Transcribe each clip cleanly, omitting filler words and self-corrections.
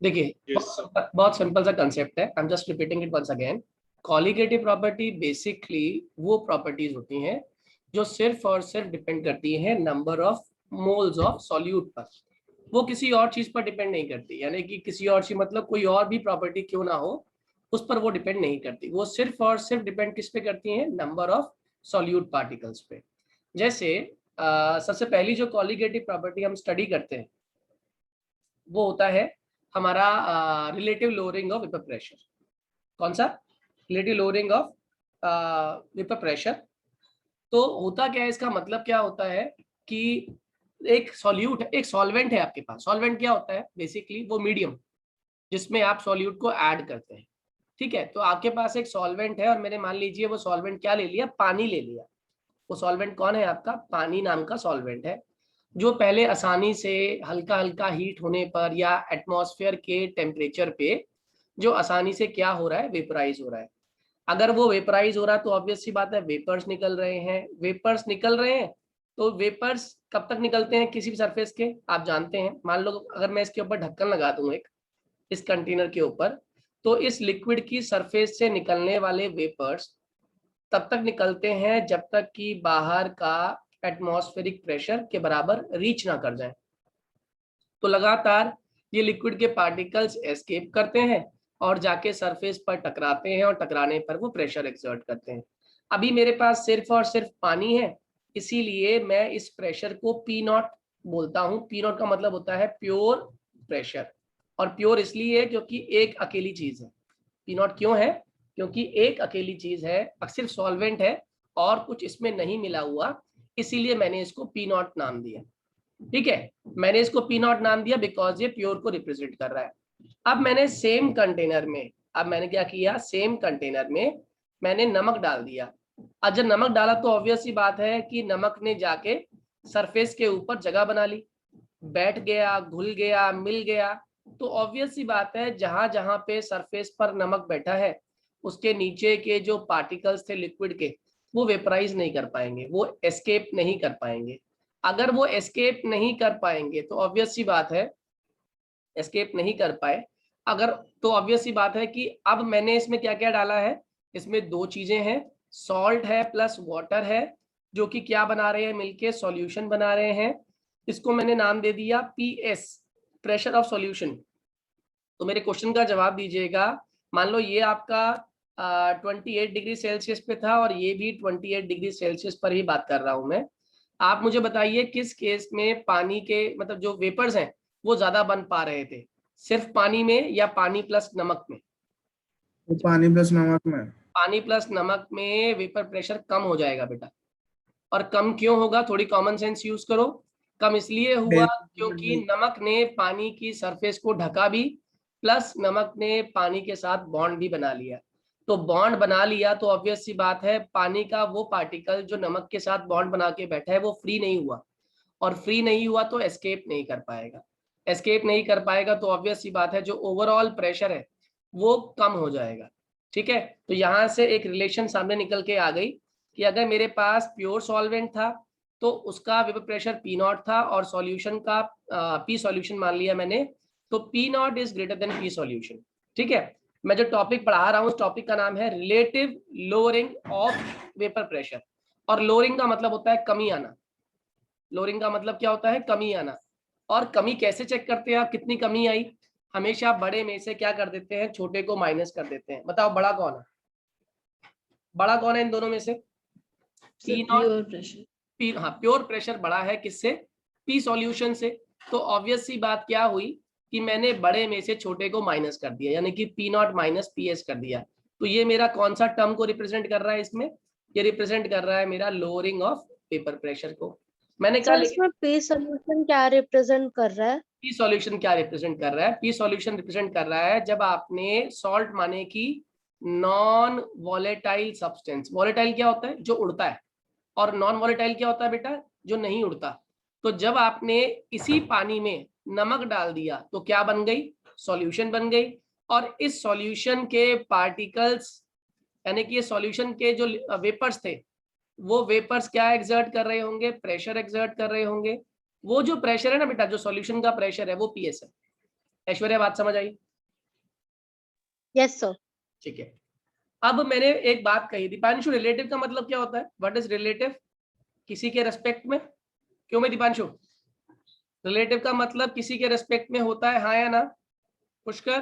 देखिए बहुत सिंपल सा कंसेप्ट है, I am just repeating it once again. Colligative property basically वो प्रॉपर्टीज होती हैं जो सिर्फ और सिर्फ डिपेंड करती है number of moles of solute पर, वो किसी और चीज पर डिपेंड नहीं करती। यानी कि किसी और चीज मतलब कोई और भी प्रॉपर्टी क्यों ना हो उस पर वो डिपेंड नहीं करती, वो सिर्फ और सिर्फ डिपेंड किस पे करती है, नंबर ऑफ सॉल्यूट पार्टिकल्स पे। जैसे सबसे पहली जो कॉलिगेटिव प्रॉपर्टी हम स्टडी करते हैं वो होता है हमारा relative lowering of vapour pressure. कौन सा? Relative lowering of vapour pressure. तो होता क्या है, इसका मतलब क्या होता है कि एक सॉल्यूट एक सॉल्वेंट है आपके पास। सॉल्वेंट क्या होता है? बेसिकली वो मीडियम जिसमें आप सॉल्यूट को ऐड करते हैं। ठीक है, तो आपके पास एक सॉल्वेंट है और मैंने मान लीजिए वो सॉल्वेंट क्या ले लिया, पानी ले लिया। वो सॉल्वेंट कौन है आपका? पानी नाम का सॉल्वेंट है, जो पहले आसानी से हल्का हल्का हीट होने पर या एटमॉस्फेयर के टेम्परेचर पे जो आसानी से क्या हो रहा है, वेपराइज हो रहा है। अगर वो वेपराइज हो रहा है तो ऑब्वियस सी बात है वेपर्स निकल रहे हैं। वेपर्स निकल रहे हैं तो वेपर्स कब तक निकलते हैं किसी भी सरफेस के, आप जानते हैं। मान लो अगर मैं इसके ऊपर ढक्कन लगा दूं एक, इस कंटेनर के ऊपर, तो इस लिक्विड की सरफेस से निकलने वाले वेपर्स तब तक निकलते हैं जब तक कि बाहर का एटमॉस्फेरिक प्रेशर के बराबर रीच ना कर जाए। तो लगातार ये लिक्विड के पार्टिकल्स एस्केप करते हैं और जाके सरफेस पर टकराते हैं और टकराने पर वो प्रेशर एक्सर्ट करते हैं। अभी मेरे पास सिर्फ और सिर्फ पानी है, इसीलिए मैं इस प्रेशर को पी नॉट बोलता हूँ। पी नॉट का मतलब होता है प्योर प्रेशर, और प्योर इसलिए क्योंकि एक अकेली चीज है। पी नॉट क्यों है? क्योंकि एक अकेली चीज है, सिर्फ सॉल्वेंट है और कुछ इसमें नहीं मिला हुआ, इसीलिए मैंने इसको पी नॉट नाम दिया। ठीक है, मैंने इसको पी नॉट नाम दिया बिकॉज ये प्योर को रिप्रेजेंट कर रहा है। अब मैंने सेम कंटेनर में, अब मैंने क्या किया, सेम कंटेनर में मैंने नमक डाल दिया। अब जब नमक डाला तो ऑब्वियस सी बात है कि नमक ने जाके सरफेस के ऊपर जगह बना ली, बैठ गया, घुल गया, मिल गया। तो ऑब्वियस सी बात है जहां जहां पे सरफेस पर नमक बैठा है उसके नीचे के जो पार्टिकल्स थे लिक्विड के, वो वेपराइज नहीं कर पाएंगे, वो एस्केप नहीं कर पाएंगे। अगर वो एस्केप नहीं कर पाएंगे तो ऑब्वियस सी बात है, एस्केप नहीं कर पाए अगर, तो ऑब्वियस सी बात है कि अब मैंने इसमें क्या क्या डाला है, इसमें दो चीजें हैं, सॉल्ट है प्लस वाटर है, जो कि क्या बना रहे हैं, मिलके सॉल्यूशन बना रहे हैं। इसको मैंने नाम दे दिया पीएस, प्रेशर ऑफ सॉल्यूशन। तो मेरे क्वेश्चन का जवाब दीजिएगा। मान लो ये आपका 28 डिग्री सेल्सियस पे था और ये भी 28 डिग्री सेल्सियस पर ही बात कर रहा हूं मैं। आप मुझे बताइए किस केस में पानी के मतलब जो वेपर्स हैं वो ज्यादा बन पा रहे थे, सिर्फ पानी में या पानी प्लस नमक में? वो पानी प्लस नमक में। पानी प्लस नमक में वेपर प्रेशर कम हो जाएगा बेटा। और कम क्यों होगा, थोड़ी कॉमन सेंस यूज करो। कम इसलिए हुआ क्योंकि नमक ने पानी की सरफेस को ढका भी, प्लस नमक ने पानी के साथ बॉन्ड भी बना लिया। तो बॉन्ड बना लिया तो ऑब्वियस सी बात है पानी का वो पार्टिकल जो नमक के साथ बॉन्ड बना के बैठा है वो फ्री नहीं हुआ, और फ्री नहीं हुआ तो एस्केप नहीं कर पाएगा। एस्केप नहीं कर पाएगा तो ऑब्वियस सी बात है जो ओवरऑल प्रेशर है वो कम हो जाएगा। ठीक है, तो यहाँ से एक रिलेशन सामने निकल के आ गई कि अगर मेरे पास प्योर सॉल्वेंट था तो उसका वेपर प्रेशर पी नॉट था, और सॉल्यूशन का पी सॉल्यूशन मान लिया मैंने, तो P not is greater than P solution. ठीक है, मैं जो टॉपिक पढ़ा रहा हूँ उस टॉपिक का नाम है relative lowering of vapour pressure. और लोअरिंग का मतलब होता है कमी आना। लोअरिंग का मतलब क्या होता है? कमी आना। और कमी कैसे चेक करते हैं आप, कितनी कमी आई? हमेशा बड़े में से क्या कर देते हैं, छोटे को माइनस कर देते हैं। बताओ बड़ा कौन है? बड़ा कौन है इन दोनों में से? P not. Pure pressure. P, हाँ, प्योर प्रेशर बड़ा है किससे? पी सॉल्यूशन से। तो ऑब्वियस सी बात क्या हुई कि मैंने बड़े में से छोटे को माइनस कर दिया, यानी कि P naught minus P S कर दिया। तो ये मेरा कौन सा टर्म को रिप्रेजेंट कर रहा है इसमें? ये रिप्रेजेंट कर रहा है मेरा लोअरिंग ऑफ पेपर प्रेशर को। मैंने कहा सर इसमें पी सॉल्यूशन क्या रिप्रेजेंट कर रहा है? पी सॉल्यूशन क्या रिप्रेजेंट कर रहा है? पी सॉल्यूशन रिप्रेजेंट कर रहा है जब आपने सॉल्ट माने की नॉन वॉलेटाइल सब्सटेंस। वॉलेटाइल क्या होता है? जो उड़ता है। और नॉन वॉलेटाइल क्या होता है बेटा? जो नहीं उड़ता। तो जब आपने इसी पानी में नमक डाल दिया तो क्या बन गई? सॉल्यूशन बन गई। और इस सॉल्यूशन के पार्टिकल्स, यानी कि ये सॉल्यूशन के जो वेपर्स थे, वो वेपर्स क्या एक्सर्ट कर रहे होंगे? प्रेशर एक्सर्ट कर रहे होंगे। वो जो प्रेशर है ना बेटा, जो सॉल्यूशन का प्रेशर है वो पीएस है। ऐश्वर्या बात समझ आई? Yes sir. ठीक है, अब मैंने एक बात कही, दीपांशु रिलेटिव का मतलब क्या होता है? What is relative? किसी के रेस्पेक्ट में। क्यों में दीपांशु? रिलेटिव का मतलब किसी के रेस्पेक्ट में होता है, हाँ या ना? Pushkar,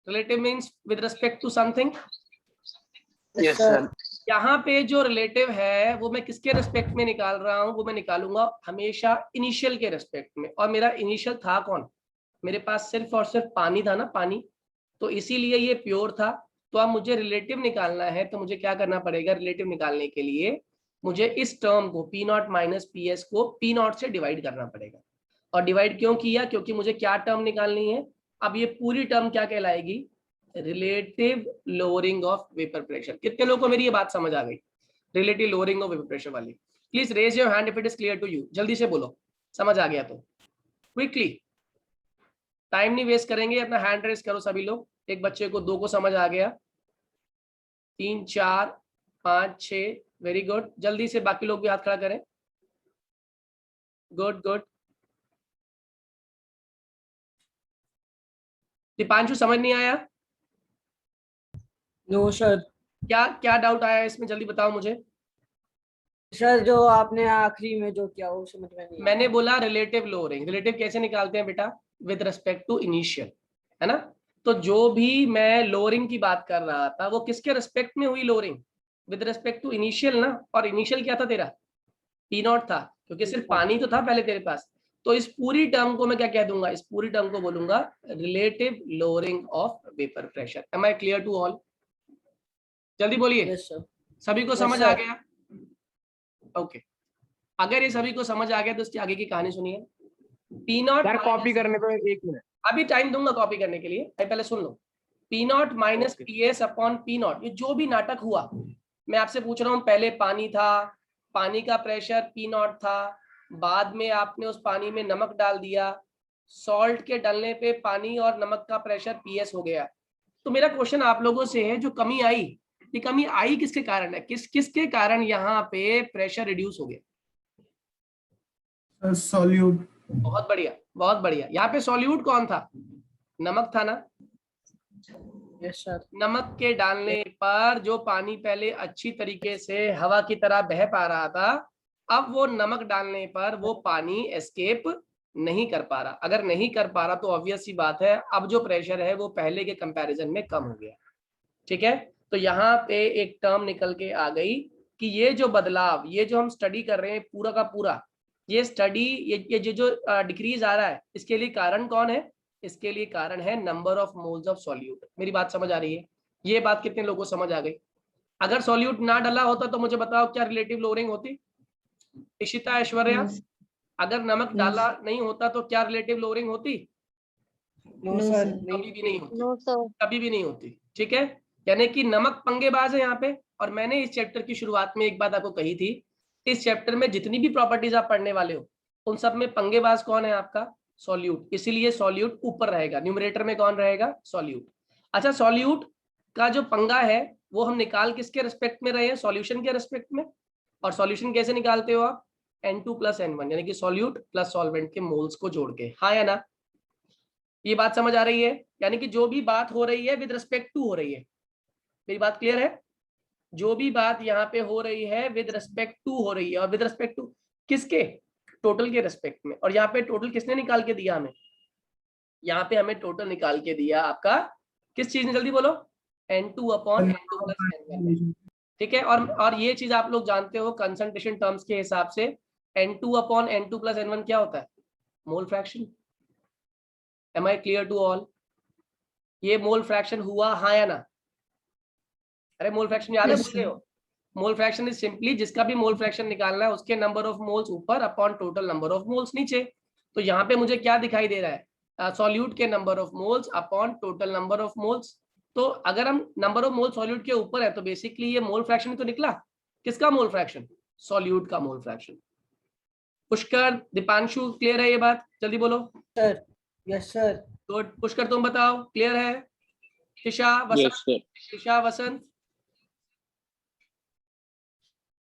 relative means with respect to something. Yes sir. यहाँ पे जो रिलेटिव है वो मैं किसके रेस्पेक्ट में निकाल रहा हूँ? वो मैं निकालूंगा हमेशा इनिशियल के रेस्पेक्ट में। और मेरा इनिशियल था कौन? मेरे पास सिर्फ और सिर्फ पानी था ना, पानी, तो इसीलिए ये प्योर था। तो अब मुझे रिलेटिव निकालना है, तो मुझे क्या करना पड़ेगा? रिलेटिव निकालने के लिए मुझे इस टर्म को P naught minus P S को पी नॉट से डिवाइड करना पड़ेगा। और डिवाइड क्यों किया? क्योंकि मुझे क्या टर्म निकालनी है? अब ये पूरी टर्म क्या कहलाएगी? Relative lowering of vapour pressure. कितने लोगों को मेरी ये बात समझ आ गई? Relative lowering of vapour pressure वाली। Please raise your hand if it is clear to you. जल्दी से बोलो, समझ आ गया तो क्विकली, टाइम नहीं वेस्ट करेंगे। अपना हैंड रेज करो सभी लोग। एक बच्चे को, दो को समझ आ गया, 3 4 5 6, वेरी गुड। जल्दी से बाकी लोग भी हाथ खड़ा करें। Good good. दीपांशु समझ नहीं आया? No sir. क्या क्या डाउट आया इसमें? जल्दी बताओ मुझे। सर जो आपने आखिरी में जो किया वो समझ में नहीं मैंने बोला रिलेटिव लोअरिंग। रिलेटिव कैसे निकालते हैं बेटा? विद रिस्पेक्ट टू इनिशियल, है ना? तो जो भी मैं लोअरिंग की बात कर रहा था वो किसके रिस्पेक्ट में हुई lowering? With respect to initial ना। और इनिशियल क्या था तेरा? पी नॉट था, क्योंकि सिर्फ पानी तो था पहले तेरे पास। तो इस पूरी टर्म को मैं क्या कह दूंगा? इस पूरी टर्म को बोलूंगा relative lowering of vapour pressure. Am I clear to all? जल्दी बोलिए। Yes sir. सभी को समझ आ गया? ओके, अगर ये सभी को समझ आ गया तो इसकी आगे की कहानी सुनिए। पी नॉट कॉपी करने पे 1 मिनट अभी टाइम दूंगा कॉपी करने के लिए, पहले सुन लो। P naught minus P S upon P naught, ये जो भी नाटक हुआ, मैं आपसे पूछ रहा हूँ, पहले पानी था, पानी का प्रेशर पी नॉट था, बाद में आपने उस पानी में नमक डाल दिया, सॉल्ट के डालने पे पानी और नमक का प्रेशर पी एस हो गया। तो मेरा क्वेश्चन आप लोगों से है, जो कमी आई, ये कमी आई किसके कारण है? किसके कारण यहाँ पे प्रेशर रिड्यूस हो गया? सॉल्यूट। बहुत बढ़िया, बहुत बढ़िया। यहाँ पे सॉल्यूट कौन था? नमक था ना। Yes sir. नमक के डालने पर जो पानी पहले अच्छी तरीके से हवा की तरह बह पा रहा था, अब वो नमक डालने पर वो पानी एस्केप नहीं कर पा रहा। अगर नहीं कर पा रहा तो ऑब्वियस सी बात है, अब जो प्रेशर है वो पहले के कंपैरिजन में कम हो गया। ठीक है, तो यहाँ पे एक टर्म निकल के आ गई कि ये जो बदलाव, ये जो हम स्टडी कर रहे हैं पूरा का पूरा, ये स्टडी, ये जो डिक्रीज आ रहा है, इसके लिए कारण कौन है? इसके लिए कारण है number of moles of solute. मेरी बात समझ आ रही है? ये बात कितने लोगों को समझ आ गई? अगर सॉल्यूट ना डाला होता तो मुझे बताओ क्या रिलेटिव लोअरिंग होती? इशिता, ऐश्वर्या, अगर नमक डाला नहीं होता तो क्या रिलेटिव लोअरिंग होती? No sir. कभी भी नहीं होती, नो सर। कभी भी नहीं होती। ठीक है, यानी कि नमक पंगेबाज है यहाँ पे। और मैंने इस चैप्टर की शुरुआत में एक बात आपको कही थी, इस चैप्टर में जितनी भी प्रॉपर्टीज आप पढ़ने वाले हो, उन सब में पंगेबाज कौन है? आपका सॉल्यूट। इसीलिए सॉल्यूट ऊपर रहेगा, न्यूमरेटर में कौन रहेगा? सॉल्यूट। अच्छा, सॉल्यूट का जो पंगा है वो हम निकाल किसके रिस्पेक्ट में रहे हैं? सॉल्यूशन के रिस्पेक्ट में। और सॉल्यूशन कैसे निकालते हो आप? N2 + N1, यानी कि सॉल्यूट प्लस सॉल्वेंट के मोल्स को जोड़ के, हाँ या ना? ये बात समझ आ रही है? यानी कि जो भी बात हो रही है विद रिस्पेक्ट टू हो रही है। मेरी बात क्लियर है? जो भी बात यहाँ पे हो रही है विद रिस्पेक्ट टू हो रही है। और विद रिस्पेक्ट टू किसके? टोटल के रिस्पेक्ट में। और यहाँ पे टोटल किसने निकाल के दिया हमें? यहाँ पे हमें टोटल निकाल के दिया आपका किस चीज ने? जल्दी बोलो। N2 upon N2 + N1। ठीक है, और ये चीज आप लोग जानते हो कंसंट्रेशन टर्म्स के हिसाब से, N2 अपॉन N2 + N1 क्या होता है? Mole fraction. Am I clear to all? ये मोल फ्रैक्शन हुआ, हाँ या ना? अरे मोल फ्रैक्शन याद है? भूल गए हो? मोल फ्रैक्शन इज सिंपली, जिसका भी मोल फ्रैक्शन निकालना है उसके नंबर ऑफ मोल्स ऊपर upon total number of moles नीचे। तो यहाँ पे मुझे क्या दिखाई दे रहा है? सॉल्यूट के number of moles upon total number of moles. तो अगर हम नंबर ऑफ मोल सॉल्यूट के ऊपर है तो बेसिकली ये मोल फ्रैक्शन तो निकला। किसका मोल फ्रैक्शन? सॉल्यूट का mole fraction. Pushkar, Deepanshu, clear है ये बात? जल्दी बोलो। Sir. Yes sir. Good. Pushkar तुम बताओ, क्लियर है? शिशा, वसंत, शिशा, वसंत,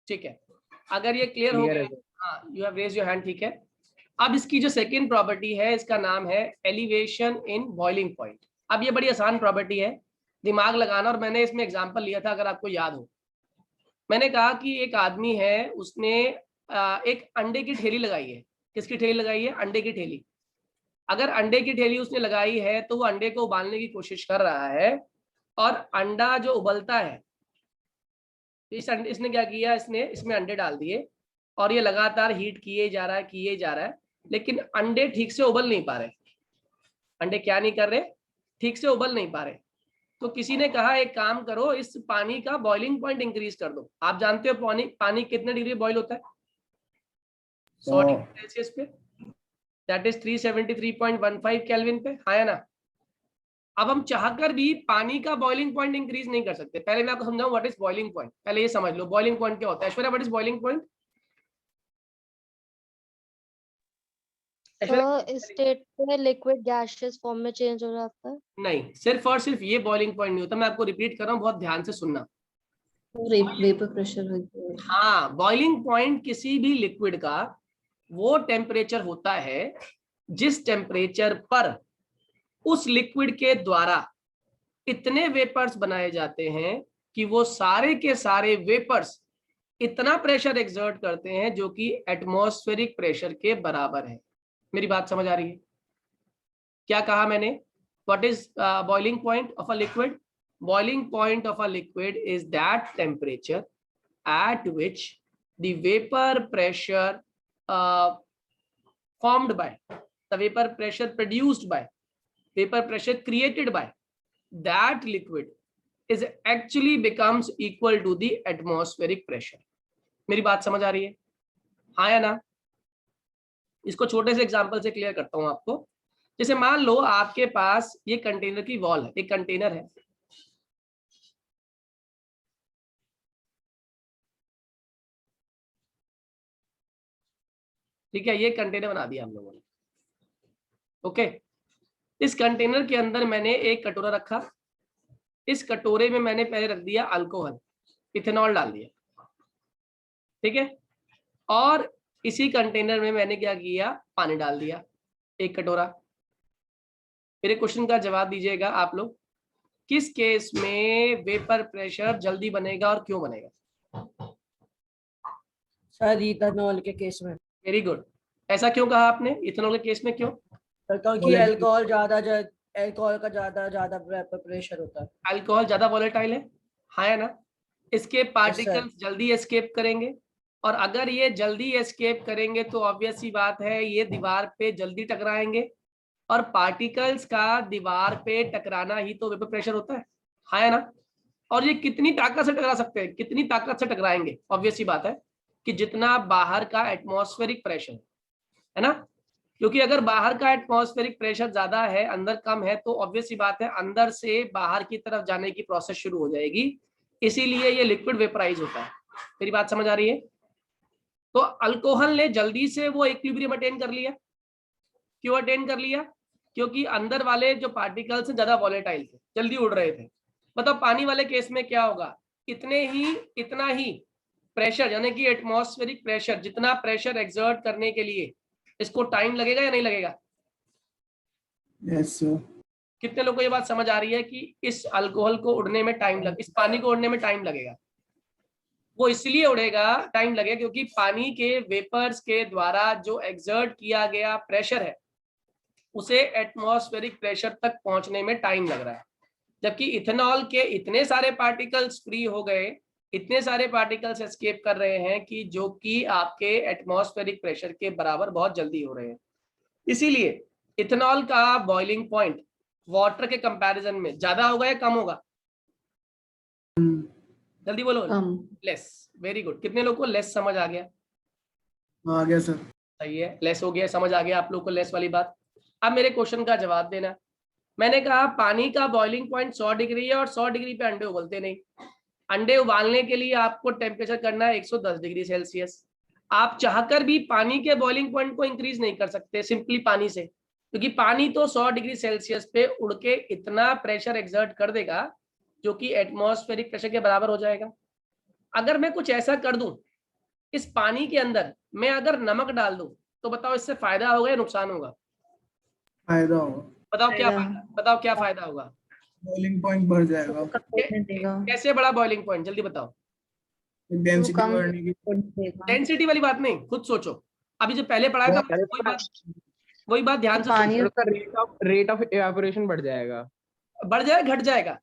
ठीक है। अगर ये क्लियर हो गया, हाँ, you have raise your hand, ठीक है। अब इसकी जो सेकेंड प्रॉपर्टी है इसका नाम है एलिवेशन इन बॉइलिंग पॉइंट। अब ये बड़ी आसान प्रॉपर्टी है, दिमाग लगाना, और मैंने इसमें एग्जांपल लिया था अगर आपको याद हो। मैंने कहा कि एक आदमी है, उसने एक अंडे की ठेली लगाई है। किसकी ठेली लगाई है? अंडे की ठेली। अगर अंडे की ठेली उसने लगाई है तो वो अंडे को उबालने की कोशिश कर रहा है, और अंडा जो उबलता है, इसने क्या किया, इसमें अंडे डाल दिए और ये लगातार हीट किए जा रहा है, लेकिन अंडे ठीक से उबल नहीं पा रहे। अंडे क्या नहीं कर रहे? ठीक से उबल नहीं पा रहे। तो किसी ने कहा एक काम करो, इस पानी का बॉइलिंग पॉइंट इंक्रीज कर दो। आप जानते हो पानी कितने डिग्री बॉइल होता है? 100 डिग्री सेल्सियस पे, दैट इज 373.15 केल्विन पे, है ना। अब हम चाहकर भी पानी का बॉइलिंग पॉइंट इंक्रीज नहीं कर सकते। पहले मैं आपको समझाऊं व्हाट इज बॉइलिंग पॉइंट। पहले ये समझ लो बॉइलिंग पॉइंट क्या होता है। Aishwarya, what is boiling point? State पे लिक्विड गैसियस फॉर्म में चेंज हो जाता है। नहीं, सिर्फ और सिर्फ ये बॉइलिंग पॉइंट नहीं होता। मैं आपको रिपीट कर रहा हूँ, बहुत ध्यान से सुनना। Vapour pressure. हाँ, बॉइलिंग पॉइंट किसी भी लिक्विड का वो टेम्परेचर होता है जिस टेम्परेचर पर उस लिक्विड के द्वारा इतने वेपर्स बनाए जाते हैं कि वो सारे के सारे वेपर्स इतना प्रेशर एक्सर्ट करते हैं जो कि एटमॉस्फेरिक प्रेशर के बराबर है। मेरी बात समझ आ रही है? क्या कहा मैंने? What is boiling point of a liquid? Boiling point of a liquid is that temperature at which the vapor pressure formed by, the vapor pressure produced by, vapor pressure created by that liquid is actually becomes equal to the atmospheric pressure. मेरी बात समझ आ रही है? हाँ या ना? इसको छोटे से एग्जांपल से क्लियर करता हूं आपको। जैसे मान लो आपके पास ये कंटेनर की वॉल है, एक कंटेनर है, ठीक है, ये कंटेनर बना दिया हम लोगों ने। ओके, इस कंटेनर के अंदर मैंने एक कटोरा रखा। इस कटोरे में मैंने पहले रख दिया अल्कोहल, इथेनॉल डाल दिया, ठीक है। और इसी कंटेनर में मैंने क्या किया, पानी डाल दिया, एक कटोरा। मेरे क्वेश्चन का जवाब दीजिएगा आप लोग, किस केस में वेपर प्रेशर जल्दी बनेगा और क्यों बनेगा? सर इथेनॉल के केस में। Very good. ऐसा क्यों कहा आपने, इथेनॉल के केस में क्यों? क्योंकि अल्कोहल का ज्यादा प्रेशर होता है। अल्कोहल ज्यादा वॉलेटाइल है, हाँ या ना। इसके पार्टिकल्स जल्दी एस्केप करेंगे, और अगर ये जल्दी एस्केप करेंगे तो ऑब्वियस सी बात है ये दीवार पे जल्दी टकराएंगे, और पार्टिकल्स का दीवार पे टकराना ही तो वेपर प्रेशर होता है, हाँ या ना। और ये कितनी ताकत से टकरा सकते हैं, कितनी ताकत से टकराएंगे? ऑब्वियस सी बात है कि जितना बाहर का एटमॉस्फेरिक प्रेशर है ना, क्योंकि अगर बाहर का एटमॉस्फेरिक प्रेशर ज्यादा है अंदर कम है, तो ऑब्वियस सी बात है अंदर से बाहर की तरफ जाने की प्रोसेस शुरू हो जाएगी, इसीलिए ये लिक्विड वेपराइज होता है। मेरी बात समझ आ रही है? तो अल्कोहल ने जल्दी से वो इक्विलिब्रियम अटेन कर लिया। क्यों अटेन कर लिया? क्योंकि अंदर वाले जो पार्टिकल्स ज्यादा वॉलेटाइल थे, जल्दी उड़ रहे थे। मतलब पानी वाले केस में क्या होगा, इतना ही प्रेशर, यानी कि एटमॉस्फेरिक प्रेशर, जितना प्रेशर एक्सर्ट करने के लिए इसको टाइम लगेगा या नहीं लगेगा? Yes sir. कितने लोगों को ये बात समझ आ रही है कि इस अल्कोहल को उड़ने में इस पानी को उड़ने में टाइम लगेगा? वो इसलिए उड़ेगा, टाइम लगेगा, क्योंकि पानी के वेपर्स के द्वारा जो एक्सर्ट किया गया प्रेशर है उसे एटमॉस्फेरिक प्रेशर तक पहुंचने में टाइम लग रहा है। जबकि इथेनॉल के इतने सारे पार्टिकल्स फ्री हो गए, इतने सारे पार्टिकल्स एस्केप कर रहे हैं कि जो कि आपके एटमॉस्फेरिक प्रेशर के बराबर बहुत जल्दी हो रहे हैं। इसीलिए इथेनॉल का बॉइलिंग पॉइंट वाटर के कंपैरिजन में ज्यादा होगा या कम होगा? जल्दी बोलो। लेस। Very good. कितने लोगों को लेस समझ आ गया? आ गया सर। सही है, लेस हो गया, समझ आ गया आप लोग को लेस वाली बात। अब मेरे क्वेश्चन का जवाब देना। मैंने कहा पानी का बॉइलिंग पॉइंट 100 डिग्री है और 100 डिग्री पे अंडे उबलते नहीं। अंडे उबालने के लिए आपको टेम्परेचर करना है 110 डिग्री सेल्सियस। आप चाहकर भी पानी के बॉइलिंग पॉइंट को इंक्रीज नहीं कर सकते सिंपली पानी से, क्योंकि पानी तो 100 डिग्री सेल्सियस पे उड़ के इतना प्रेशर एक्सर्ट कर देगा जो कि एटमॉस्फेरिक प्रेशर के बराबर हो जाएगा। अगर मैं कुछ ऐसा कर दूं, इस पानी के अंदर मैं अगर नमक डाल दूं तो बताओ इससे फायदा होगा या नुकसान होगा? फायदा होगा, बताओ क्या फायदा होगा? बॉइलिंग पॉइंट बढ़ जाएगा, देगा कैसे बड़ा बॉइलिंग पॉइंट, जल्दी बताओ। डेंसिटी कम बढ़ने की। देगा डेंसिटी वाली बात नहीं, खुद सोचो। अभी जो पहले पढ़ाया था वही बात ध्यान से पानी सुनो। उसका रेट ऑफ इवेपोरेशन बढ़ जाएगा। बढ़ जाएगा घट जाएगा?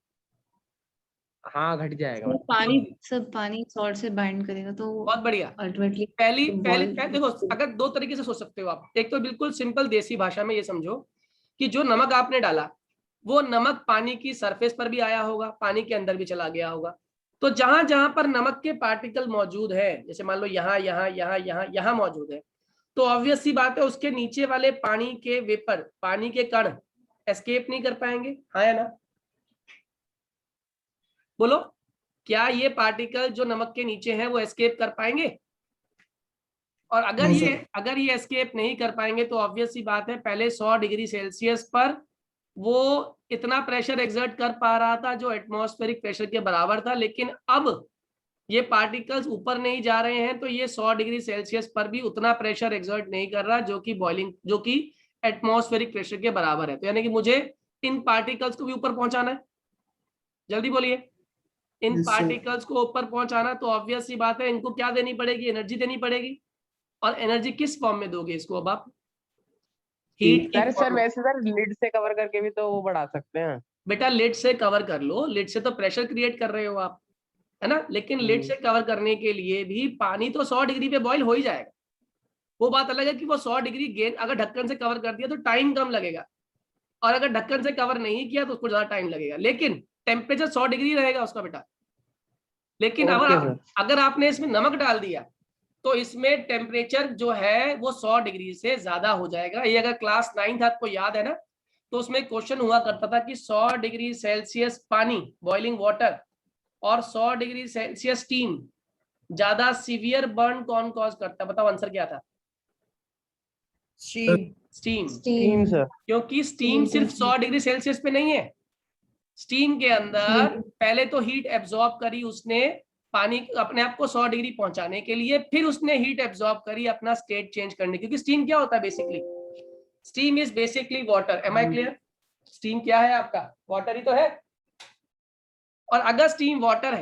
हाँ घट जाएगा। पानी सब पानी सॉल्ट से बाइंड करेगा तो बहुत बढ़िया। अल्टीमेटली पहले देखो, अगर दो तरीके से सोच सकते हो आप। एक तो बिल्कुल सिंपल देसी भाषा में ये समझो कि जो नमक आपने डाला वो नमक पानी की सरफेस पर भी आया होगा, पानी के अंदर भी चला गया होगा। तो जहां जहां पर नमक के पार्टिकल मौजूद है, जैसे मान लो यहाँ यहाँ यहाँ यहाँ यहाँ मौजूद है, तो ऑब्वियस सी बात है उसके नीचे वाले पानी के वेपर, पानी के कण एस्केप नहीं कर पाएंगे, हाँ या ना? बोलो, क्या ये पार्टिकल जो नमक के नीचे हैं वो एस्केप कर पाएंगे? और अगर ये एस्केप नहीं कर पाएंगे तो ऑब्वियस सी बात है पहले 100 डिग्री सेल्सियस पर वो इतना प्रेशर एक्सर्ट कर पा रहा था जो एटमॉस्फेरिक प्रेशर के बराबर था, लेकिन अब ये पार्टिकल्स ऊपर नहीं जा रहे हैं तो ये 100 डिग्री सेल्सियस पर भी उतना प्रेशर एक्सर्ट नहीं कर रहा जो कि एटमॉस्फेरिक प्रेशर के बराबर है। तो यानी कि मुझे इन पार्टिकल्स को भी ऊपर पहुंचाना है, जल्दी बोलिए। इन पार्टिकल्स को ऊपर पहुंचाना, तो ऑब्वियस सी बात है इनको क्या देनी पड़ेगी, एनर्जी देनी पड़ेगी। और एनर्जी किस फॉर्म में दोगे इसको अब आप? हीट। सर वैसे सर लिड से कवर करके भी तो वो बढ़ा सकते हैं। बेटा लिड से कवर कर लो, लिड से तो प्रेशर क्रिएट कर रहे हो आप, है ना? लेकिन लिड से कवर करने के लिए भी पानी तो 100 डिग्री पे बॉईल हो ही जाएगा। वो बात अलग है कि वो 100 डिग्री गेन अगर ढक्कन से कवर कर दिया तो टाइम कम लगेगा, और अगर ढक्कन से कवर नहीं किया तो उसको ज्यादा टाइम लगेगा, लेकिन टेम्परेचर 100 डिग्री रहेगा उसका बेटा। लेकिन अगर आपने इसमें नमक डाल दिया तो इसमें टेम्परेचर जो है वो 100 डिग्री से ज्यादा हो जाएगा। ये अगर क्लास 9 आपको याद है ना, तो उसमें क्वेश्चन हुआ करता था कि 100 डिग्री सेल्सियस पानी, बॉइलिंग वाटर, और 100 डिग्री सेल्सियस स्टीम, ज्यादा सीवियर बर्न कौन कॉज करता है? बताओ आंसर क्या था? स्टीम। Steam sir. क्योंकि स्टीम सिर्फ 100 डिग्री सेल्सियस पे नहीं है, स्टीम के अंदर पहले तो हीट एब्जॉर्ब करी उसने पानी अपने आप को 100 डिग्री पहुंचाने के लिए, फिर उसने हीट एब्जॉर्ब करी अपना स्टेट चेंज करने, क्योंकि स्टीम क्या होता है basically? Steam is basically water. Am I clear? Steam क्या है आपका? वाटर ही तो है। और अगर स्टीम वाटर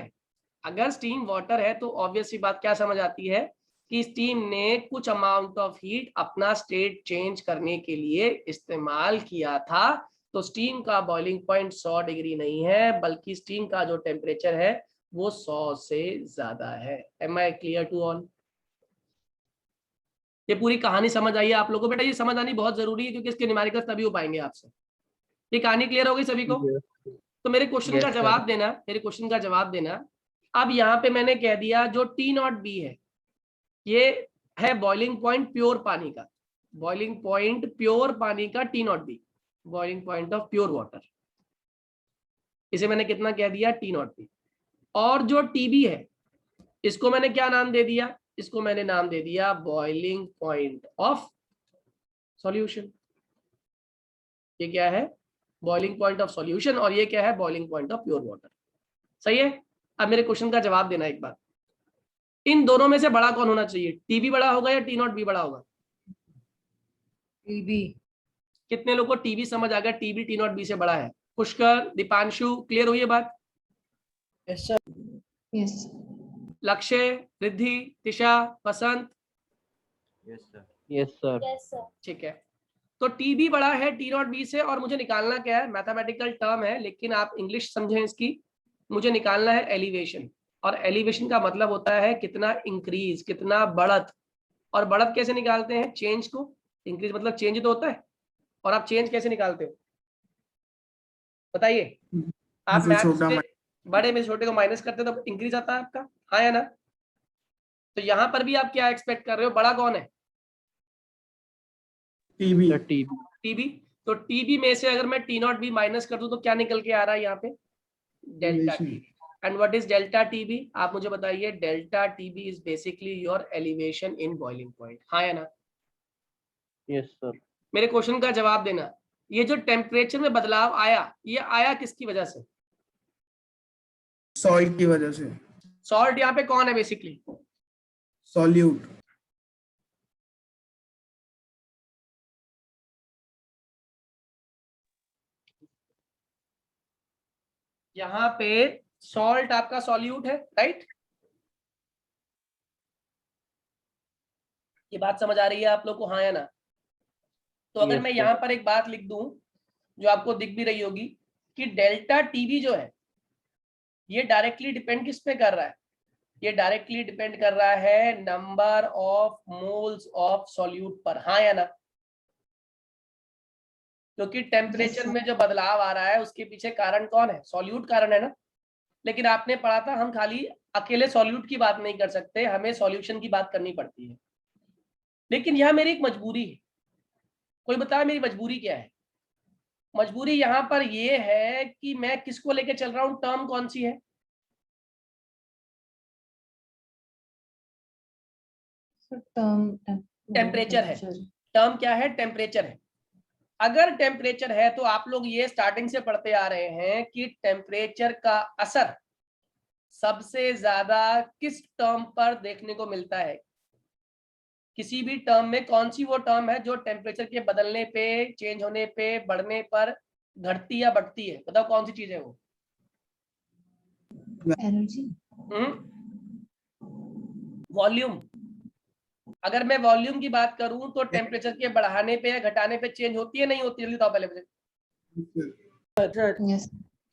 है तो ऑब्वियसली बात क्या समझ आती है कि स्टीम ने कुछ अमाउंट ऑफ हीट अपना स्टेट चेंज करने के लिए इस्तेमाल किया था। तो स्टीम का बॉइलिंग पॉइंट 100 डिग्री नहीं है, बल्कि स्टीम का जो टेम्परेचर है वो 100 से ज्यादा है। Am I clear to all? ये पूरी कहानी समझ आई है आप लोगों को? बेटा ये समझ आनी बहुत जरूरी है क्योंकि इसके न्यूमेरिकल्स तभी हो पाएंगे आपसे। ये कहानी क्लियर हो गई सभी को? तो मेरे क्वेश्चन का जवाब देना। अब यहाँ पे मैंने कह दिया जो T0B है ये है बॉइलिंग पॉइंट प्योर पानी का, बॉइलिंग पॉइंट प्योर पानी का T0B, boiling point of pure water. इसे मैंने कितना कह दिया? T0B। और जो TB है इसको मैंने क्या नाम दे दिया? इसको मैंने नाम दे दिया बॉइलिंग पॉइंट ऑफ सॉल्यूशन। ये क्या है? Boiling point of solution. और ये क्या है? Boiling point of pure water. सही है? अब मेरे क्वेश्चन का जवाब देना एक बार। इन दोनों में से बड़ा कौन होना चाहिए? टीबी बड़ा होगा या T0B बड़ा होगा? टीबी। कितने लोगों को टीबी समझ आ गया? टीबी T0B से बड़ा है। पुष्कर, दीपांशु, क्लियर हुई है बात? Yes sir. Yes Lakshya, Riddhi, Tisha, Basant? Yes sir. ठीक है। तो टीबी बड़ा है T0B से, और मुझे निकालना क्या है? मैथमेटिकल टर्म है लेकिन आप इंग्लिश समझें इसकी। मुझे निकालना है एलिवेशन, और एलिवेशन का मतलब होता है कितना इंक्रीज, कितना बढ़त। और बढ़त कैसे निकालते हैं? चेंज को। इंक्रीज मतलब चेंज तो होता है, और आप चेंज कैसे निकालते हो बताइए? आप मैथ्स में बड़े में छोटे को माइनस करते हो तो इंक्रीज आता है आपका, हाँ या ना? तो यहां पर भी आप क्या एक्सपेक्ट कर रहे हो? बड़ा कौन है? टीबी। तो टीबी में से अगर मैं T0B माइनस कर दूं तो क्या निकल के आ रहा है यहाँ पे? Delta TB. And what is delta TB? आप मुझे बताइए। Delta TB is basically your elevation in boiling point, हाँ या ना? Yes sir. मेरे क्वेश्चन का जवाब देना। ये जो टेम्परेचर में बदलाव आया, ये आया किसकी वजह से? सॉल्ट की वजह से। सॉल्ट यहाँ पे कौन है बेसिकली? सॉल्यूट। यहाँ पे सॉल्ट आपका सॉल्यूट है, राइट? ये बात समझ आ रही है आप लोग को, हाँ या ना? तो अगर Yes, मैं sir. यहाँ पर एक बात लिख दूं जो आपको दिख भी रही होगी कि डेल्टा टीवी जो है ये डायरेक्टली डिपेंड किस पे कर रहा है? ये डायरेक्टली डिपेंड कर रहा है number of moles of solute पर, हाँ या ना? क्योंकि टेम्परेचर में जो बदलाव आ रहा है उसके पीछे कारण कौन है? सॉल्यूट कारण है ना? लेकिन आपने पढ़ा था हम खाली अकेले सॉल्यूट की बात नहीं कर सकते, हमें सॉल्यूशन की बात करनी पड़ती है। लेकिन यह मेरी एक मजबूरी है। कोई बताए मेरी मजबूरी क्या है? मजबूरी यहाँ पर ये है कि मैं किसको लेके चल रहा हूं, टर्म कौन सी है? टेम्परेचर है। टर्म क्या है? टेम्परेचर है। अगर टेम्परेचर है तो आप लोग ये स्टार्टिंग से पढ़ते आ रहे हैं कि टेम्परेचर का असर सबसे ज्यादा किस टर्म पर देखने को मिलता है? किसी भी टर्म में कौन सी वो टर्म है जो टेम्परेचर के बदलने पे, चेंज होने पे, बढ़ने पर घटती या बढ़ती है? बताओ कौन सी चीज है वो? एनर्जी। वॉल्यूम। अगर मैं वॉल्यूम की बात करूं तो टेम्परेचर के बढ़ाने पे या घटाने पे चेंज होती है नहीं होती? जल्दी बताओ पहले मुझे, यस।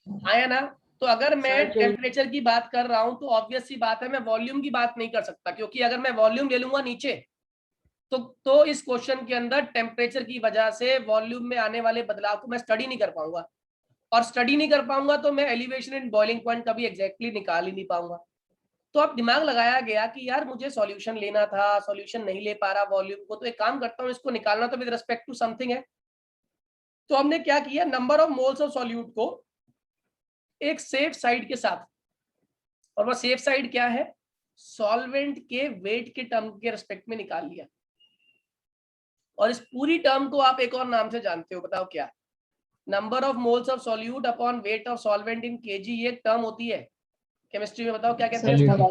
हाँ या ना? तो अगर मैं Sir, change- टेम्परेचर की बात कर रहा हूं तो ऑब्वियस सी बात है मैं वॉल्यूम की बात नहीं कर सकता, क्योंकि अगर मैं वॉल्यूम ले लूंगा नीचे तो इस क्वेश्चन के अंदर टेम्परेचर की वजह से वॉल्यूम में आने वाले बदलाव को मैं स्टडी नहीं कर पाऊंगा, और स्टडी नहीं कर पाऊंगा तो मैं एलिवेशन एंड बॉइलिंग पॉइंट कभी एग्जैक्टली निकाल ही नहीं पाऊंगा। तो अब दिमाग लगाया गया कि यार मुझे सॉल्यूशन लेना था, सॉल्यूशन नहीं ले पा रहा वॉल्यूम को, तो एक काम करता हूँ, इसको निकालना तो विद रिस्पेक्ट टू समथिंग है। तो हमने क्या किया, number of moles of solute को एक सेफ साइड के साथ, और वो सेफ साइड क्या है? सॉल्वेंट के वेट के टर्म के रिस्पेक्ट में निकाल लिया। और इस पूरी टर्म को आप एक और नाम से जानते हो, बताओ क्या? Number of moles of solute upon weight of solvent in KG, ये एक टर्म होती है केमिस्ट्री में, बताओ क्या कहते हैं इसको?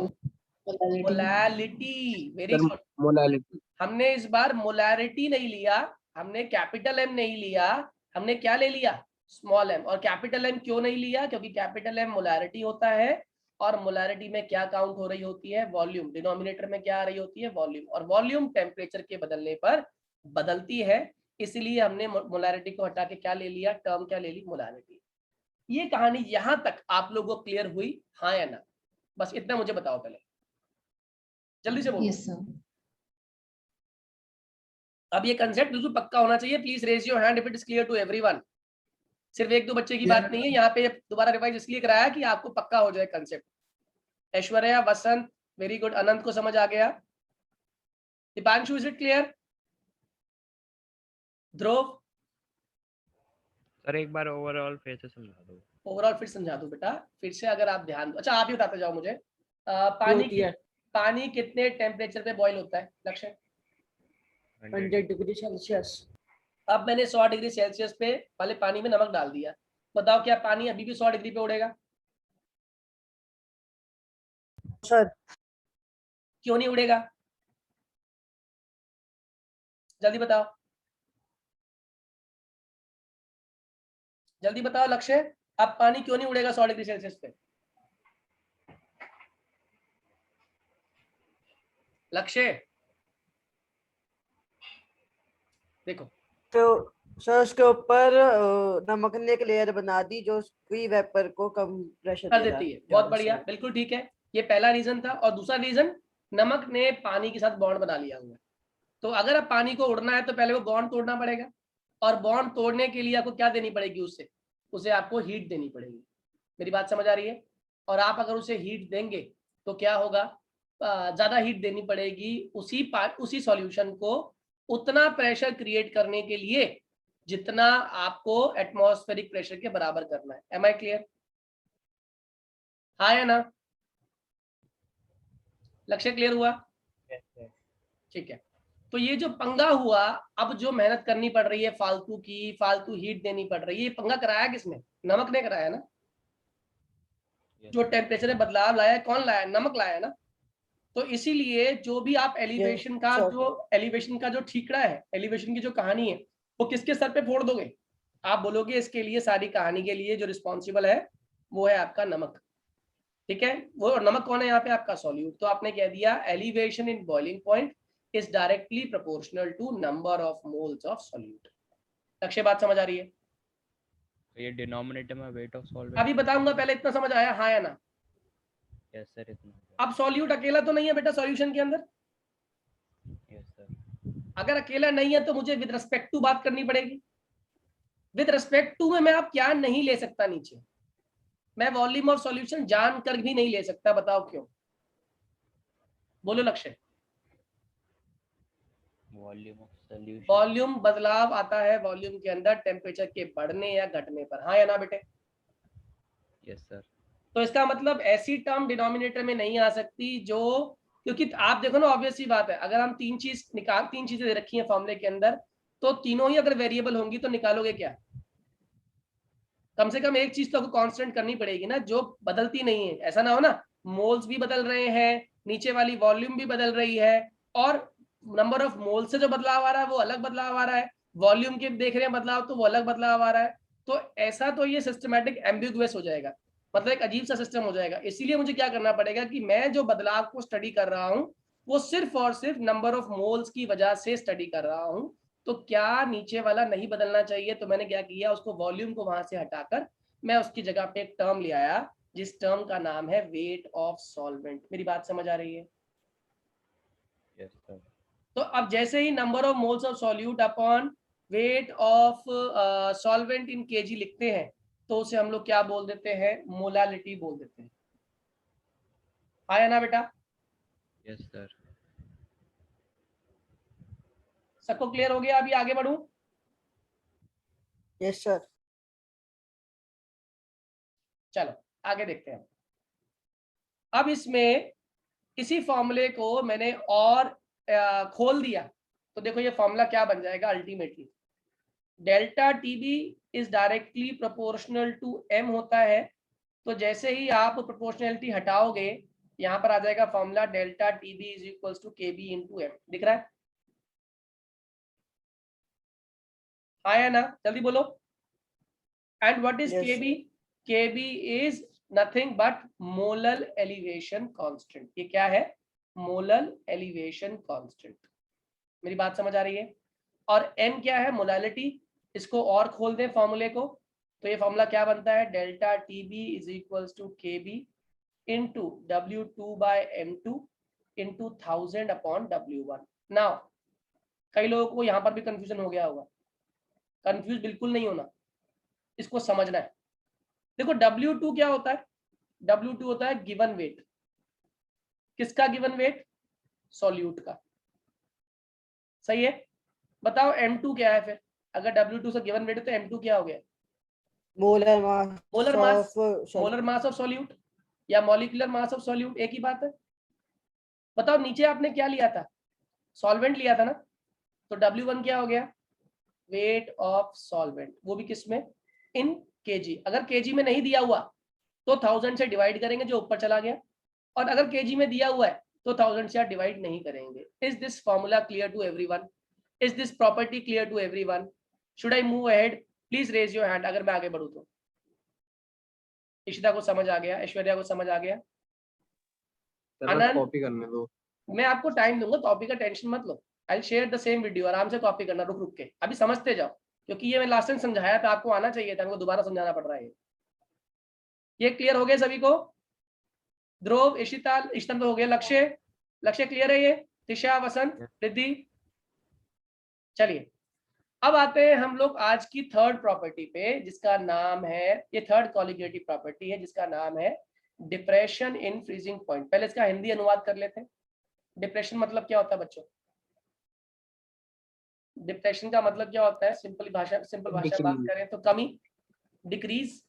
मोलैलिटी। Very good. मोलालिटी। हमने इस बार मोलैरिटी नहीं लिया, हमने कैपिटल एम नहीं लिया, हमने क्या ले लिया? Small M. और कैपिटल एम क्यों नहीं लिया? क्योंकि कैपिटल एम मोलैरिटी होता है, और मोलैरिटी में क्या काउंट हो रही होती है? वॉल्यूम। डिनोमिनेटर में क्या आ रही होती है? वॉल्यूम। और वॉल्यूम टेम्परेचर के बदलने पर बदलती है, इसलिए हमने मोलैरिटी को हटा के क्या ले लिया? टर्म क्या ले ली? मोलैरिटी। ये कहानी यहां तक आप लोगों को क्लियर हुई, हाँ या ना? बस इतना मुझे बताओ पहले, जल्दी से बोलो। Yes sir. अब ये कंसेप्ट बिल्कुल पक्का होना चाहिए। Please raise your hand if it is clear to everyone. सिर्फ एक दो बच्चे की बात नहीं है, यहाँ पे दोबारा रिवाइज इसलिए कराया कि आपको पक्का हो जाए कंसेप्ट। ऐश्वर्या, वसंत, वेरी गुड। अनंत को समझ आ गया? Deepanshu, is it clear? Dhruv, sir एक बार ओवरऑल फिर से समझा दो। ओवरऑल फिर समझा दो बेटा, फिर से अगर आप ध्यान दो। अच्छा आप ही बताते जाओ मुझे, पानी कितने टेम्परेचर पे बॉईल होता है? लक्ष्य 100 डिग्री सेल्सियस। अब मैंने 100 डिग्री सेल्सियस पे वाले पानी में नमक डाल दिया, बताओ क्या पानी अभी भी 100 डिग्री पे उड़ेगा? सर क्यों नहीं उड़ेगा? जल्दी बताओ, जल्दी बताओ लक्ष्य, अब पानी क्यों नहीं उड़ेगा 100 डिग्री सेल्सियस पे? लक्ष्य देखो, तो सर उसके ऊपर नमक ने एक लेयर बना दी जो फ्री वेपर को कम प्रेशर कर देती है। बहुत बढ़िया, बिल्कुल ठीक है। ये पहला रीजन था। और दूसरा रीजन, नमक ने पानी के साथ बॉन्ड बना लिया हुआ है। तो अगर अब पानी को उड़ना है तो पहले वो बॉन्ड तोड़ना पड़ेगा, और बॉन्ड तोड़ने के लिए आपको क्या देनी पड़ेगी? उसे आपको हीट देनी पड़ेगी। मेरी बात समझ आ रही है? और आप अगर उसे हीट देंगे तो क्या होगा? ज्यादा हीट देनी पड़ेगी उसी सॉल्यूशन को उतना प्रेशर क्रिएट करने के लिए जितना आपको एटमॉस्फेरिक प्रेशर के बराबर करना है। Am I clear? हाँ या ना? लक्ष्य क्लियर हुआ? ठीक है। तो ये जो पंगा हुआ, अब जो मेहनत करनी पड़ रही है फालतू की, फालतू हीट देनी पड़ रही है, ये पंगा कराया किसने? नमक ने कराया ना। जो टेम्परेचर में बदलाव लाया, कौन लाया? नमक लाया ना। तो इसीलिए जो भी आप एलिवेशन का जो ठीकरा है, एलिवेशन की जो कहानी है, वो किसके सर पे फोड़ दोगे? आप बोलोगे इसके लिए, सारी कहानी के लिए जो रिस्पॉन्सिबल है वो है आपका नमक, ठीक है। वो नमक कौन है यहाँ पे? आपका सॉल्यूट। तो आपने कह दिया elevation in boiling point is directly proportional to number of moles of solute. Lakshya बात समझ आ रही है? तो ये डिनोमिनेटर में वेट ऑफ सॉल्वेंट। अभी बताऊंगा, पहले इतना समझ आया हाँ या ना? यस सर, इतना। अब सॉल्यूट अकेला तो नहीं है बेटा सॉल्यूशन के अंदर। Yes sir. अगर अकेला नहीं है तो मुझे विद रिस्पेक्ट टू बात करनी पड़ेगी। विद रिस्पेक्ट टू में मैं आप क्या नहीं ले सकता नीचे? मैं वॉल्यूम ऑफ सॉल्यूशन जान कर भी नहीं ले सकता। बताओ क्यों? बोलो लक्ष्य। Volume of solution. वॉल्यूम बदलाव आता है वॉल्यूम के अंदर टेम्परेचर के बढ़ने या घटने पर, हाँ या ना बेटे? Yes sir. तो इसका मतलब ऐसी टर्म डिनोमिनेटर में नहीं आ सकती जो, क्योंकि आप देखो ना ऑब्वियस सी बात है, अगर हम तीन चीजें दे रखी हैं फॉर्मूले के अंदर, तो तीनों ही अगर वेरिएबल होंगी तो निकालोगे क्या? कम से कम एक चीज तो कांस्टेंट करनी पड़ेगी ना, जो बदलती नहीं है। ऐसा ना हो ना मोल्स भी बदल रहे हैं, नीचे वाली वॉल्यूम भी बदल रही है, और नंबर ऑफ मोल से जो बदलाव आ रहा है वो अलग बदलाव आ रहा है, वॉल्यूम के देख रहे हैं बदलाव तो वो अलग बदलाव आ रहा है। तो ऐसा तो ये सिस्टमैटिक एम्बिगुअस हो जाएगा, मतलब एक अजीब सा सिस्टम हो जाएगा। इसीलिए मुझे क्या करना पड़ेगा कि मैं जो बदलाव को स्टडी कर रहा हूँ वो सिर्फ और सिर्फ नंबर ऑफ मोल्स की वजह से स्टडी कर रहा हूँ। तो क्या नीचे वाला नहीं बदलना चाहिए? तो मैंने क्या किया, उसको वॉल्यूम को वहां से हटाकर मैं उसकी जगह पे एक टर्म ले आया जिस टर्म का नाम है वेट ऑफ सॉल्वेंट। मेरी बात समझ आ रही है? Yes sir. तो अब जैसे ही number of moles of solute upon weight of solvent in kg लिखते हैं तो उसे हम लोग क्या बोल देते हैं? मोलालिटी बोल देते हैं। आया ना बेटा? Yes sir. सबको क्लियर हो गया? अभी आगे बढ़ूं? Yes sir. चलो आगे देखते हैं। अब इसमें इसी फॉर्मूले को मैंने और खोल दिया तो देखो ये फॉर्मूला क्या बन जाएगा ultimately. Delta TB is directly proportional to M होता है। तो जैसे ही आप प्रोपोर्शनलिटी हटाओगे यहां पर आ जाएगा formula delta TB is equals to KB into M. दिख रहा है? आया ना? जल्दी बोलो। And what is Yes, KB? KB is nothing but molal elevation constant. ये क्या है? Molal elevation constant. मेरी बात समझ आ रही है? और m क्या है? मोलालिटी। इसको और खोल दें फॉर्मूले को तो ये फॉर्मूला क्या बनता है? Delta TB is equals to KB into W2 by M2 into 1000 upon W1। Now कई लोगों को यहाँ पर भी कंफ्यूजन हो गया होगा। कंफ्यूज बिल्कुल नहीं होना, इसको समझना है। देखो W2 क्या होता है? W2 होता है गिवन वेट। किसका गिवन वेट? सॉल्यूट का। सही है? बताओ M2 क्या है फिर? अगर W2 से गिवन वेट है तो M2 क्या हो गया? Molar mass molar mass. Of molar mass of solute या मॉलिक्यूलर मास ऑफ सॉल्यूट, एक ही बात है। बताओ नीचे आपने क्या लिया था? सॉल्वेंट लिया था ना, तो W1 क्या हो गया? Wait of solvent. वो भी किस में? इन केजी। अगर केजी में नहीं दिया हुआ तो 1000 से डिवाइड करेंगे जो ऊपर चला गया, और अगर केजी में दिया हुआ है तो 1000 से आप डिवाइड नहीं करेंगे। Is this formula clear to everyone? Is this property clear to everyone? Should I move ahead? Please raise your hand अगर मैं आगे बढ़ूं तो। इशिता को समझ आ गया? ऐश्वर्या को समझ आ गया? आनंद कॉपी करने दो। मैं आपको टाइम दूंगा, कॉपी का टेंशन मत लो। I share the same video, आराम से कॉपी करना रुक रुक के, अभी समझते जाओ, क्योंकि ये मैं लास्ट टाइम समझाया था, आपको आना चाहिए था, हमको दोबारा समझाना पड़ रहा है। ये क्लियर हो गया सभी को? ध्रुव, इशिता, इशिता तो हो गया। लक्ष्य, लक्ष्य क्लियर है? ये तिशा, वसंत, रिद्धि? चलिए अब आते हैं हम लोग आज की थर्ड प्रॉपर्टी पे जिसका नाम है, ये थर्ड कॉलिगेटिव प्रॉपर्टी है जिसका नाम है डिप्रेशन इन फ्रीजिंग पॉइंट। पहले इसका हिंदी अनुवाद कर लेते हैं। डिप्रेशन मतलब क्या होता है बच्चों? डिप्रेशन का मतलब क्या होता है? सिंपल भाषा बात करें तो कमी, डिक्रीज।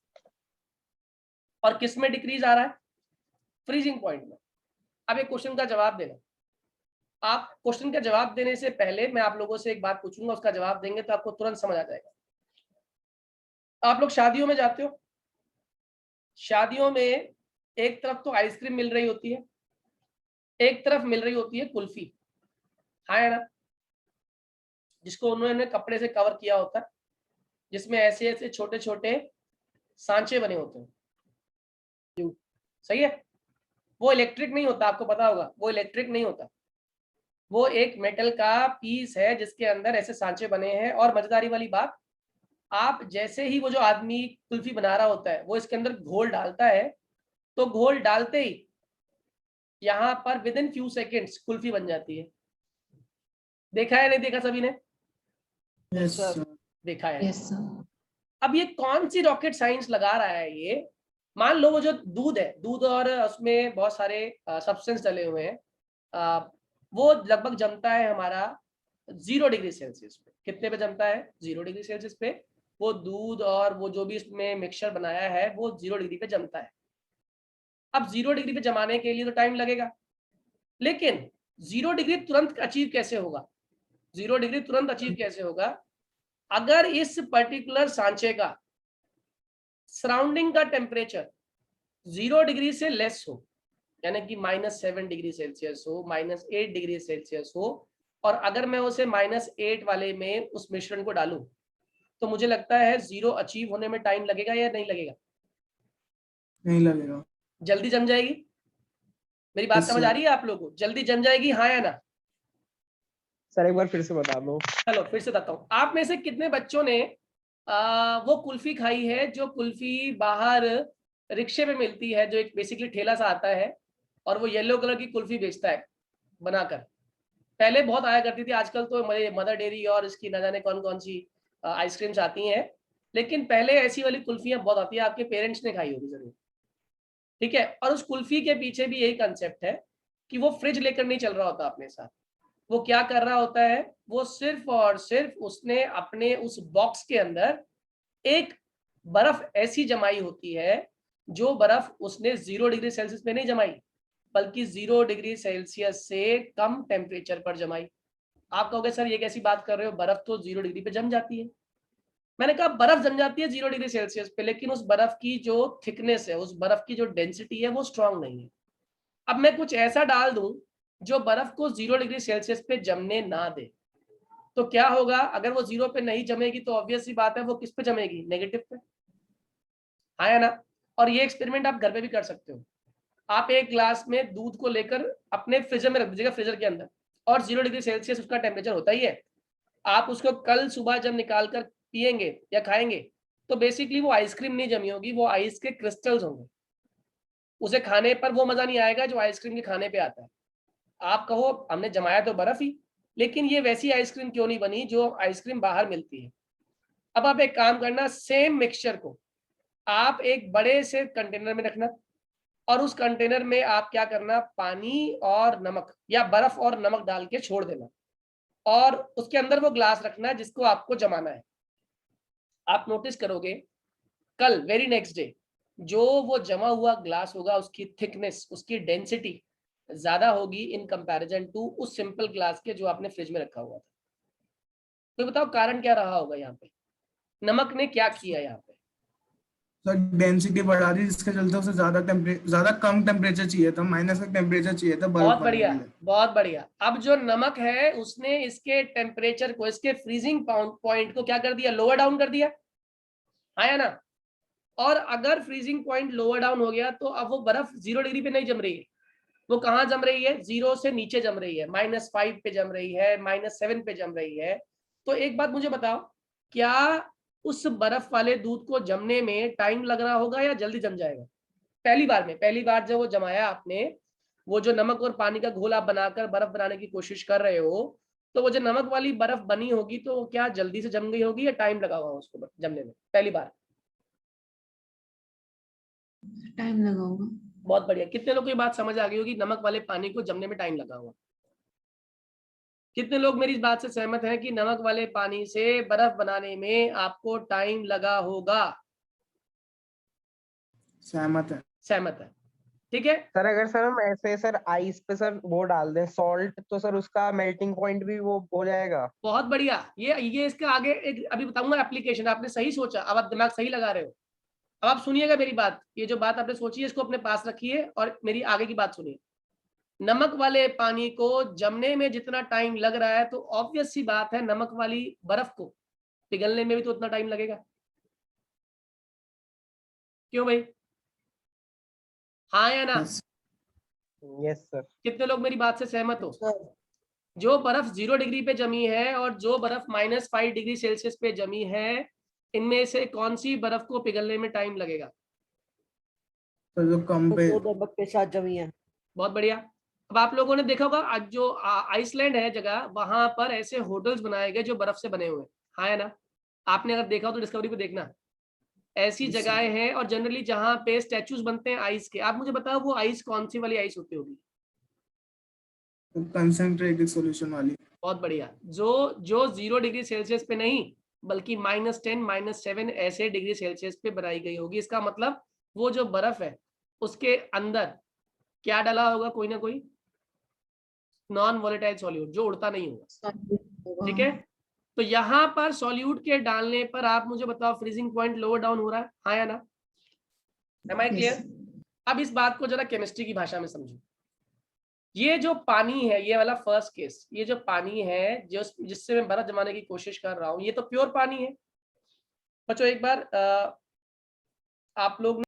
और किस में डिक्रीज आ रहा है? फ्रीजिंग पॉइंट में। अब एक क्वेश्चन का जवाब देना। आप क्वेश्चन का जवाब देने से पहले मैं आप लोगों से एक बात पूछूंगा, उसका जवाब देंगे तो आपको तुरंत समझ आ जाएगा। आप लोग शादियों में जाते हो, शादियों में एक तरफ तो आइसक्रीम मिल रही होती है, एक तरफ मिल रही होती है कुल्फी, है ना, जिसको उन्होंने कपड़े से कवर किया होता है, जिसमें ऐसे ऐसे छोटे छोटे सांचे बने होते हैं। सही है। वो इलेक्ट्रिक नहीं होता, आपको पता होगा, वो इलेक्ट्रिक नहीं होता, वो एक मेटल का पीस है जिसके अंदर ऐसे सांचे बने हैं। और मजेदारी वाली बात, आप जैसे ही वो जो आदमी कुल्फी बना रहा होता है वो इसके अंदर घोल डालता है, तो घोल डालते ही यहाँ पर with in few seconds kulfi बन जाती है। देखा है नहीं देखा सभी ने? Yes sir. सर। देखा है। Yes sir. अब ये कौन सी रॉकेट साइंस लगा रहा है ये? मान लो वो जो दूध है, दूध और उसमें बहुत सारे सब्सटेंस डले हुए हैं, वो लगभग जमता है हमारा 0 डिग्री सेल्सियस पे। कितने पे जमता है? 0 डिग्री सेल्सियस पे। वो दूध और वो जो भी इसमें मिक्सचर बनाया है वो 0 डिग्री पे जमता है। अब 0 डिग्री पे जमाने के लिए तो टाइम लगेगा, लेकिन 0 डिग्री तुरंत अचीव कैसे होगा? 0 डिग्री तुरंत अचीव कैसे होगा? अगर इस पर्टिकुलर सांचे का सराउंडिंग का टेम्परेचर 0 डिग्री से लेस हो, यानी कि -7 डिग्री सेल्सियस हो, -8 डिग्री सेल्सियस हो, और अगर मैं उसे -8 वाले में उस मिश्रण को डालूं, तो मुझे लगता है 0 अचीव होने में टाइम लगेगा या नहीं लगेगा? नहीं लगेगा। जल्दी जम जाएगी। मेरी बात Yes, समझ sir. आ रही है आप लोगों को? जल्दी जम जाएगी, हाँ या ना? सर एक बार फिर से बता दो। चलो फिर से बताता हूँ। आप में से कितने बच्चों ने वो कुल्फी खाई है जो कुल्फी बाहर रिक्शे पे मिलती है, जो एक बेसिकली ठेला सा आता है और वो येलो कलर की कुल्फी बेचता है बनाकर? पहले बहुत आया करती थी, आजकल तो मदर डेयरी और इसकी ना जाने कौन कौन सी आइसक्रीम्स आती हैं, लेकिन पहले ऐसी वाली कुल्फियां बहुत आती है, आपके पेरेंट्स ने खाई होगी जरूर। ठीक है। और उस कुल्फी के पीछे भी यही कंसेप्ट है कि वो फ्रिज लेकर नहीं चल रहा होता अपने साथ। वो क्या कर रहा होता है? वो सिर्फ और सिर्फ उसने अपने उस बॉक्स के अंदर एक बर्फ ऐसी जमाई होती है, जो बर्फ उसने 0 डिग्री सेल्सियस पे नहीं जमाई, बल्कि 0 डिग्री सेल्सियस से कम टेम्परेचर पर जमाई। आप कहोगे सर ये कैसी बात कर रहे हो, बर्फ तो 0 डिग्री पे जम जाती है। मैंने कहा बर्फ जम जाती है 0 डिग्री सेल्सियस पे, लेकिन उस बर्फ की जो थिकनेस है, उस बर्फ की जो डेंसिटी है वो स्ट्रांग नहीं है। अब मैं कुछ ऐसा डाल दूं जो बर्फ को 0 डिग्री सेल्सियस पे जमने ना दे, तो क्या होगा? अगर वो 0 पे नहीं जमेगी तो ऑब्वियस सी बात है वो किस पे जमेगी? नेगेटिव पे, हाँ या ना? और ये एक्सपेरिमेंट आप घर पे भी कर सकते हो। आप एक ग्लास में दूध को लेकर अपने फ्रीजर में रख दीजिएगा, फ्रीजर के अंदर, और 0 डिग्री सेल्सियस उसका टेम्परेचर होता ही है। आप उसको कल सुबह जब निकाल कर पियेंगे या खाएंगे, तो बेसिकली वो आइसक्रीम नहीं जमी होगी, वो आइस के क्रिस्टल्स होंगे। उसे खाने पर वो मजा नहीं आएगा जो आइसक्रीम के खाने पे आता है। आप कहो हमने जमाया तो बर्फ ही, लेकिन ये वैसी आइसक्रीम क्यों नहीं बनी जो आइसक्रीम बाहर मिलती है। अब आप एक काम करना, सेम मिक्सचर को आप एक बड़े से कंटेनर में रखना, और उस कंटेनर में आप क्या करना, पानी और नमक या बर्फ और नमक डाल के छोड़ देना, और उसके अंदर वो ग्लास रखना जिसको आपको जमाना है। आप नोटिस करोगे कल वेरी नेक्स्ट डे जो वो जमा हुआ ग्लास होगा, उसकी थिकनेस, उसकी डेंसिटी ज्यादा होगी इन कंपैरिजन टू उस सिंपल ग्लास के जो आपने फ्रिज में रखा हुआ था। तो बताओ कारण क्या रहा होगा? यहाँ पे नमक ने क्या किया? यहाँ पे सर डेंसिटी बढ़ा दी, जिसके चलते उसे ज्यादा कम टेम्परेचर चाहिए था, माइनस का टेम्परेचर चाहिए था बर्फ बहुत बनने बढ़िया, के लिए। बहुत बढ़िया। अब जो नमक है उसने इसके टेम्परेचर को, इसके फ्रीजिंग पॉइंट को क्या कर दिया? लोअर डाउन कर दिया, हाँ या ना? और अगर फ्रीजिंग पॉइंट लोअर डाउन हो गया तो अब वो बर्फ 0 डिग्री पे नहीं जम रही है, वो कहाँ जम रही है? 0 से नीचे जम रही है, -5 पे जम रही है, -7 पे जम रही है। तो एक बात मुझे बताओ, क्या उस बर्फ वाले दूध को जमने में टाइम लग रहा होगा या जल्दी जम जाएगा? पहली बार में, पहली बार जब वो जमाया आपने, वो जो नमक और पानी का घोल आप बनाकर बर्फ बनाने की कोशिश कर रहे हो, तो वो जो नमक वाली बर्फ बनी होगी तो क्या जल्दी से जम गई होगी या टाइम लगा होगा उसको जमने में पहली बार? टाइम लगा होगा। बहुत बढ़िया। कितने लोग को ये बात समझ आ गई होगी, नमक वाले पानी को जमने में टाइम लगा हुआ? कितने लोग मेरी इस बात से सहमत हैं कि नमक वाले पानी से बर्फ बनाने में आपको टाइम लगा होगा? सहमत है। सहमत है, ठीक है। सर अगर सर हम ऐसे सर आइस पे सर वो डाल दें सॉल्ट, तो सर उसका मेल्टिंग पॉइंट भी वो हो जाएगा। बहुत बढ़िया। ये इसका आगे एक अभी बताऊंगा एप्लीकेशन। आपने सही सोचा, अब आप दिमाग सही लगा रहे हो। अब आप सुनिएगा मेरी बात, ये जो बात आपने सोची है इसको अपने पास रखिए और मेरी आगे की बात सुनिए। नमक वाले पानी को जमने में जितना टाइम लग रहा है, तो ऑब्वियस सी बात है नमक वाली बर्फ को पिघलने में भी तो उतना टाइम लगेगा। क्यों भाई? हाँ या ना? Yes sir. कितने लोग मेरी बात से सहमत हो? सर जो बर्फ 0 डिग्री पे जमी है और जो बर्फ -5 डिग्री सेल्सियस पे जमी है, इनमें से कौन सी बर्फ को पिघलने में टाइम लगेगा? तो जो कम पे दो दबक के साथ जमी है। बहुत बढ़िया। अब आप लोगों ने देखा होगा आज जो आइसलैंड है जगह, वहां पर ऐसे होटल्स बनाए गए जो बर्फ से बने हुए हैं, हाँ या ना? आपने अगर देखा हो तो डिस्कवरी पे देखना, ऐसी Yes, जगहें हैं। और जनरली जहां पे स्टैचूज बनते हैं आइस के, आप मुझे बताओ वो आइस कौन सी वाली आइस होती होगी? कंसंट्रेटेड सॉल्यूशन वाली। बहुत बढ़िया। जो जो 0 डिग्री सेल्सियस पे नहीं बल्कि -10 -7 ऐसे डिग्री सेल्सियस पे बनाई गई होगी। इसका मतलब वो जो बर्फ है उसके अंदर क्या डाला होगा? कोई ना कोई नॉन वोलेटाइल सॉल्यूट जो उड़ता नहीं होगा। ठीक है, तो यहाँ पर सॉल्यूट के डालने पर आप मुझे बताओ फ्रीजिंग पॉइंट लोअर डाउन हो रहा है, हाँ या ना? Am I clear? अब इस बात को जरा केमिस्ट्री की भाषा में समझो। ये जो पानी है, ये वाला फर्स्ट केस, ये जो पानी है जो जिससे मैं बर्फ जमाने की कोशिश कर रहा हूँ, ये तो प्योर पानी है। बच्चों एक बार आप लोग